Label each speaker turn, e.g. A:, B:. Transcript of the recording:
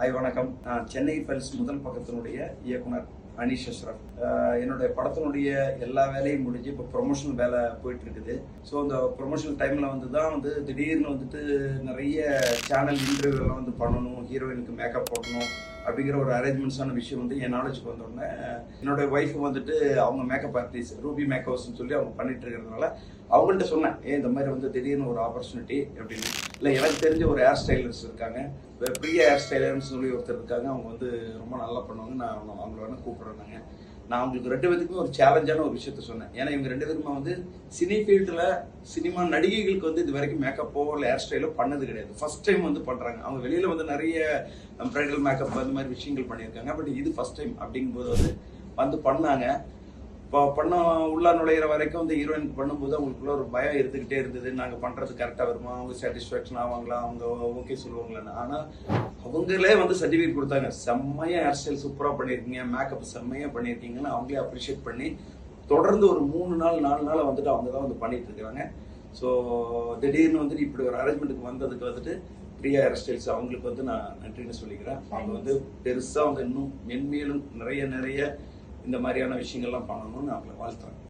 A: Hi வணக்கம். நான் Chennai files முதல் பக்கத்தினுடைய இயக்குனர் அனீஷ் அஷ்ரஃப். என்னுடைய படத்தினுடைய எல்லா வேலையும் முடிஞ்சு இப்போ ப்ரொமோஷனல் வேலை போயிட்டு இருக்குது. ஸோ இந்த ப்ரொமோஷனல் டைமில் வந்து திடீர்னு நிறைய சேனல் இன்டர்வியூலாம் பண்ணணும், ஹீரோயினுக்கு மேக்கப் போடணும் அப்படிங்கிற ஒரு அரேஞ்ச்மெண்ட்ஸான விஷயம் என் நாலேஜுக்கு வந்தோடனே என்னோட ஒய்ஃப் அவங்க மேக்கப் ஆர்டிஸ்ட் ரூபி மேக்கப்ஸ்ன்னு சொல்லி அவங்க பண்ணிட்டு இருக்கிறதுனால அவங்கள்ட்ட சொன்னேன், இந்த மாதிரி திடீர்னு ஒரு ஆப்பர்ச்சுனிட்டி அப்படின்னு. இல்லை, எனக்கு தெரிஞ்ச ஒரு ஹேர் ஸ்டைலர்ஸ் இருக்காங்க, பிரியா ஹேர் ஸ்டைலர்னு சொல்லி ஒருத்தர் இருக்காங்க, அவங்க ரொம்ப நல்லா பண்ணுவாங்க, நான் அவங்கள வேணா கூப்பிட்றேன்னாங்க. நான் அவங்களுக்கு 2 பேருக்குமே ஒரு சேலஞ்சான ஒரு விஷயத்த சொன்னேன். ஏன்னா இவங்க 2 பேருமே சினி ஃபீல்டில் சினிமா நடிகைகளுக்கு இது வரைக்கும் மேக்கப்போ இல்லை ஹேர் ஸ்டைலோ பண்ணது கிடையாது. ஃபர்ஸ்ட் டைம் பண்ணுறாங்க. அவங்க வெளியில் நிறைய பிரைடல் மேக்கப் அந்த மாதிரி விஷயங்கள் பண்ணியிருக்காங்க. பட் இது ஃபர்ஸ்ட் டைம் அப்படிங்கும்போது பண்ணாங்க. இப்போ உள்ள நுழையிற வரைக்கும் ஹீரோயினுக்கு பண்ணும்போது அவங்களுக்குள்ள ஒரு பயம் இருந்துகிட்டே இருந்தது. நாங்கள் பண்ணுறது கரெக்டாக வருமா, அவங்க சாட்டிஸ்ஃபேக்ஷன் ஆவாங்களா, அவங்க ஓகே சொல்லுவாங்களான்னு. ஆனால் அவங்களே சர்டிஃபிகேட் கொடுத்தாங்க, செம்மையாக ஹேர் ஸ்டைல் சூப்பராக பண்ணியிருக்கீங்க, மேக்கப் செம்மையாக பண்ணியிருக்கீங்கன்னு அவங்களே அப்ரிஷியேட் பண்ணி தொடர்ந்து ஒரு 3 நாள் 4 நாள் அவங்க தான் பண்ணிட்டு இருக்கிறாங்க. ஸோ திடீர்னு இப்படி ஒரு அரேஞ்ச்மெண்ட்டுக்கு வந்ததுக்கு பிரியா ஹேர் ஸ்டைல்ஸ் அவங்களுக்கு நான் நன்றின்னு சொல்லிக்கிறேன். அவங்க பெருசாக இன்னும் மென்மேலும் நிறைய இந்த மாதிரியான விஷயங்கள்லாம் பண்ணணும்னு நான் அவங்களை வாழ்த்துறேன்.